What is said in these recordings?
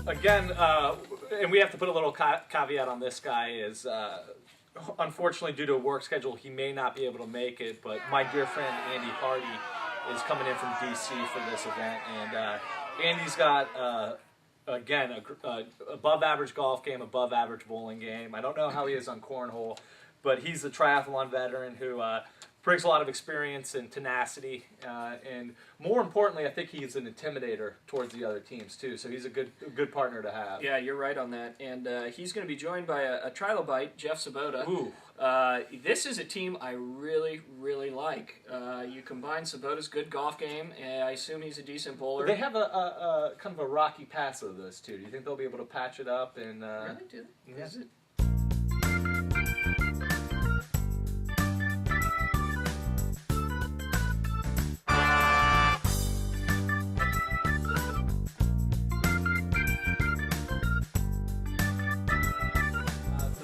again, and we have to put a little caveat on this guy is, unfortunately, due to a work schedule, he may not be able to make it. But my dear friend Andy Hardy is coming in from DC for this event, and Andy's got again above average golf game, above average bowling game. I don't know how he is on cornhole, but he's a triathlon veteran who brings a lot of experience and tenacity, and more importantly, I think he's an intimidator towards the other teams too. So he's a good partner to have. Yeah, you're right on that. And he's going to be joined by a trilobite, Jeff Sabota. Ooh. This is a team I really, really like. You combine Sabota's good golf game, and I assume he's a decent bowler. They have a kind of a rocky pass of those two. Do you think they'll be able to patch it up? And really? Do they? Yeah. Is it?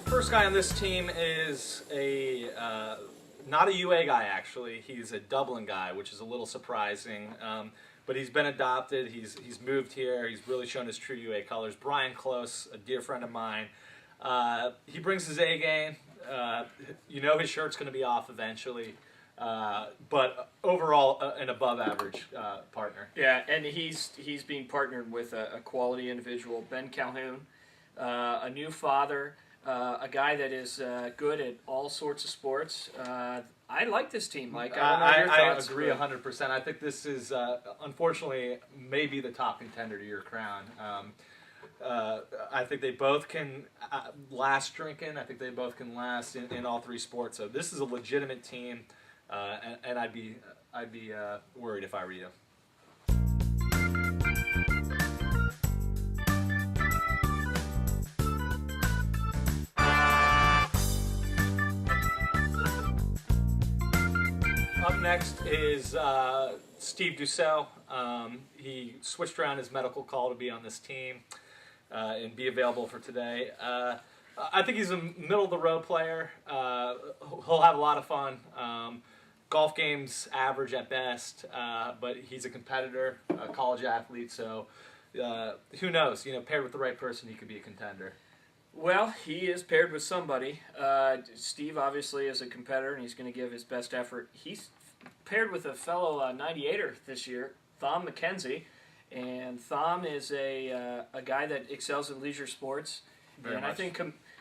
First guy on this team is not a UA guy actually. He's a Dublin guy, which is a little surprising. But he's been adopted. He's moved here. He's really shown his true UA colors. Brian Close, a dear friend of mine. He brings his A game. You know his shirt's going to be off eventually. But overall, an above average partner. Yeah, and he's being partnered with a quality individual, Ben Calhoun, a new father. A guy that is good at all sorts of sports. I like this team, Mike. I agree 100%. I think this is, unfortunately, maybe the top contender to your crown. I think they both can last drinking. I think they both can last in all three sports. So this is a legitimate team, and I'd be worried if I were you. Up next is Steve Dussel. He switched around his medical call to be on this team and be available for today. I think he's a middle-of-the-road player. He'll have a lot of fun. Golf game's average at best, but he's a competitor, a college athlete, so who knows? You know, paired with the right person, he could be a contender. Well, he is paired with somebody. Steve obviously is a competitor, and he's going to give his best effort. He's paired with a fellow 98er this year, Thom McKenzie, and Thom is a guy that excels in leisure sports. Very much. I think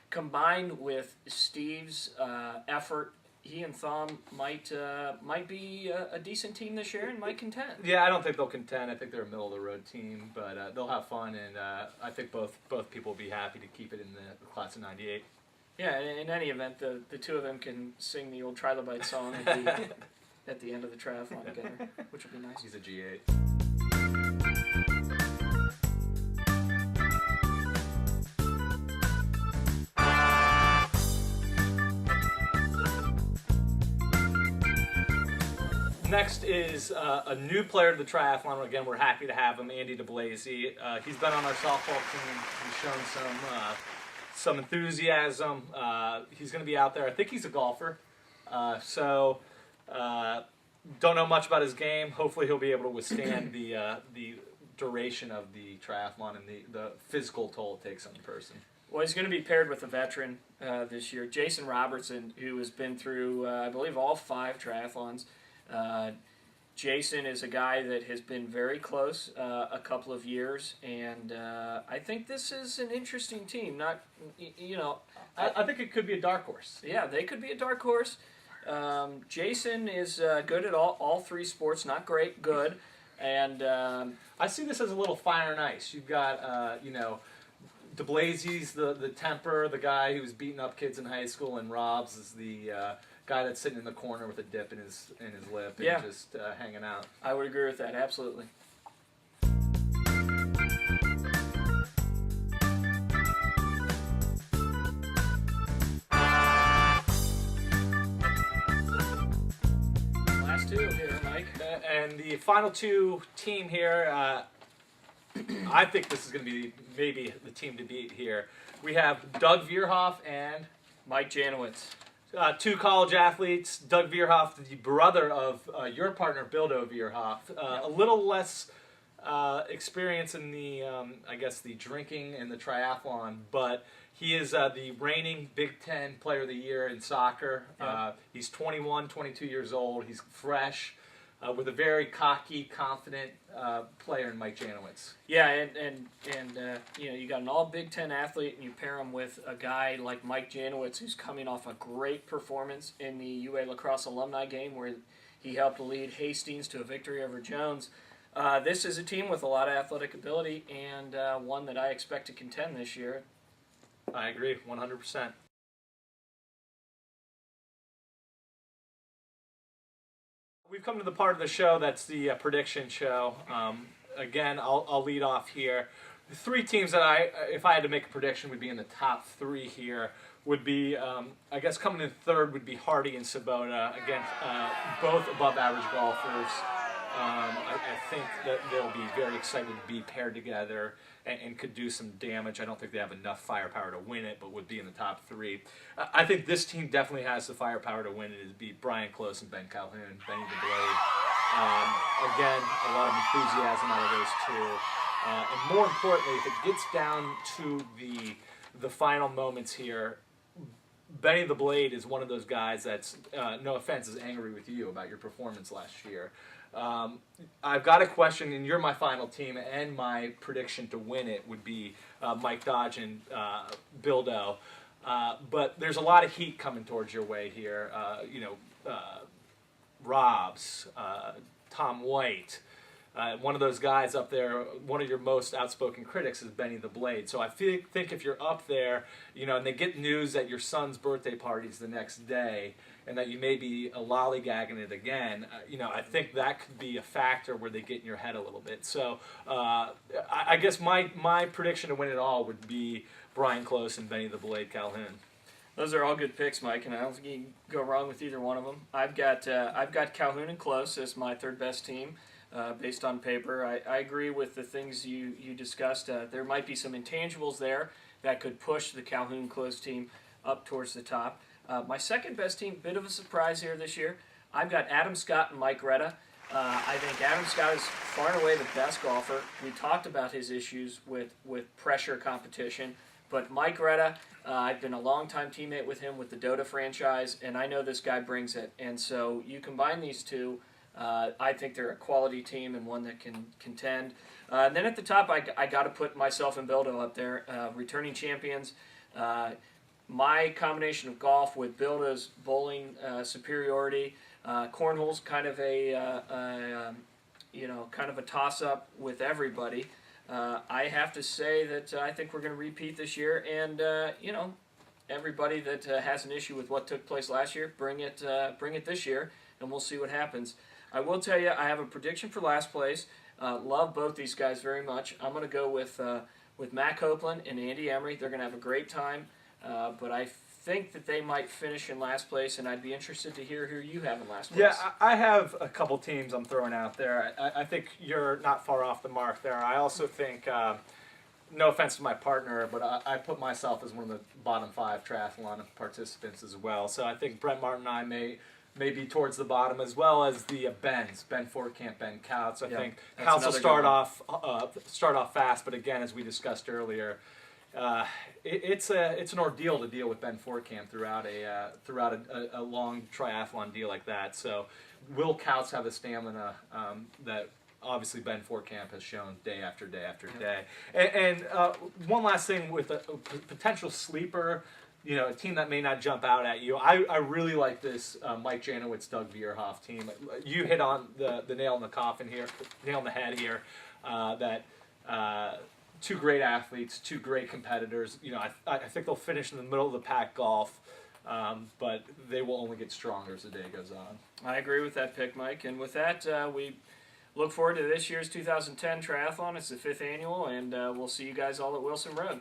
combined with Steve's effort, he and Thom might be a decent team this year and might contend. Yeah, I don't think they'll contend. I think they're a middle-of-the-road team, but they'll have fun, and I think both people will be happy to keep it in the class of '98. Yeah, in any event, the two of them can sing the old Trilobite song at the end of the triathlon together, which would be nice. He's a G8. Next is a new player to the triathlon. Again, we're happy to have him, Andy DeBlase. He's been on our softball team. He's shown some enthusiasm. He's going to be out there. I think he's a golfer. So don't know much about his game. Hopefully he'll be able to withstand the duration of the triathlon and the physical toll it takes on the person. Well, he's going to be paired with a veteran this year, Jason Robertson, who has been through, I believe, all 5 triathlons. Jason is a guy that has been very close a couple of years, and I think this is an interesting team. I think it could be a dark horse. Yeah, they could be a dark horse. Jason is good at all 3 sports, not great, good, and I see this as a little fire and ice. You've got DeBlase's the temper, the guy who was beating up kids in high school, and Rob's is the guy that's sitting in the corner with a dip in his lip and just hanging out. I would agree with that, absolutely. Last 2 here, Mike. And the final 2 team here, I think this is going to be maybe the team to beat here. We have Doug Vierhoff and Mike Janowitz. 2 college athletes. Doug Vierhoff, the brother of your partner, Bildo Vierhoff. A little less experience in the, I guess, the drinking and the triathlon, but he is the reigning Big Ten Player of the Year in soccer. Yeah. He's 21, 22 years old. He's fresh, with a very cocky, confident player in Mike Janowitz. Yeah, and you know, you got an all Big Ten athlete, and you pair him with a guy like Mike Janowitz, who's coming off a great performance in the UA lacrosse alumni game, where he helped lead Hastings to a victory over Jones. This is a team with a lot of athletic ability, and one that I expect to contend this year. I agree, 100%. We've come to the part of the show that's the prediction show. Again, I'll lead off here. The three teams that if I had to make a prediction, would be in the top three here. Would be, I guess, coming in third would be Hardy and Sabota. Again, both above average golfers. I think that they'll be very excited to be paired together and could do some damage. I don't think they have enough firepower to win it, but would be in the top three. I think this team definitely has the firepower to win it. It'd be Brian Close and Ben Calhoun, Benny the Blade. Again, a lot of enthusiasm out of those two. And more importantly, if it gets down to the final moments here, Benny the Blade is one of those guys that's, no offense, is angry with you about your performance last year. I've got a question, and you're my final team, and my prediction to win it would be Mike Dodge and Bildo. But there's a lot of heat coming towards your way here. Robs, Tom White. One of those guys up there, one of your most outspoken critics is Benny the Blade. So I think if you're up there, and they get news that your son's birthday party's the next day, and that you may be lollygagging it again, I think that could be a factor where they get in your head a little bit. So I guess my prediction to win it all would be Brian Close and Benny the Blade Calhoun. Those are all good picks, Mike, and I don't think you can go wrong with either one of them. I've got Calhoun and Close as my third best team. Based on paper, I agree with the things you discussed. There might be some intangibles there that could push the Calhoun Close team up towards the top. My second best team, bit of a surprise here this year. I've got Adam Scott and Mike Retta. I think Adam Scott is far and away the best golfer. We talked about his issues with pressure competition, but Mike Retta, I've been a longtime teammate with him with the Dota franchise, and I know this guy brings it. And so you combine these two, I think they're a quality team and one that can contend. And then at the top, I got to put myself and Bildo up there, returning champions. My combination of golf with Bildo's bowling superiority, cornhole's kind of a toss-up with everybody. I have to say that I think we're going to repeat this year, and everybody that has an issue with what took place last year, bring it this year, and we'll see what happens. I will tell you, I have a prediction for last place. Love both these guys very much. I'm going to go with Matt Copeland and Andy Emery. They're going to have a great time, but I think that they might finish in last place, and I'd be interested to hear who you have in last place. Yeah, I have a couple teams I'm throwing out there. I think you're not far off the mark there. I also think, no offense to my partner, but I put myself as one of the bottom 5 triathlon participants as well. So I think Brett Martin and I may be towards the bottom, as well as the Bens, Ben Fortcamp, Ben Couts. I think Couts will start off fast, but again, as we discussed earlier, it's an ordeal to deal with Ben Fortcamp throughout a long triathlon deal like that. So will Couts have the stamina that obviously Ben Fortcamp has shown day after day after day? And one last thing with a potential sleeper, a team that may not jump out at you. I really like this Mike Janowitz, Doug Vierhoff team. You hit on the nail in the coffin here, nail in the head here. Two great athletes, two great competitors. I think they'll finish in the middle of the pack golf, but they will only get stronger as the day goes on. I agree with that pick, Mike. And with that, we look forward to this year's 2010 Triathlon. It's the 5th annual, and we'll see you guys all at Wilson Road.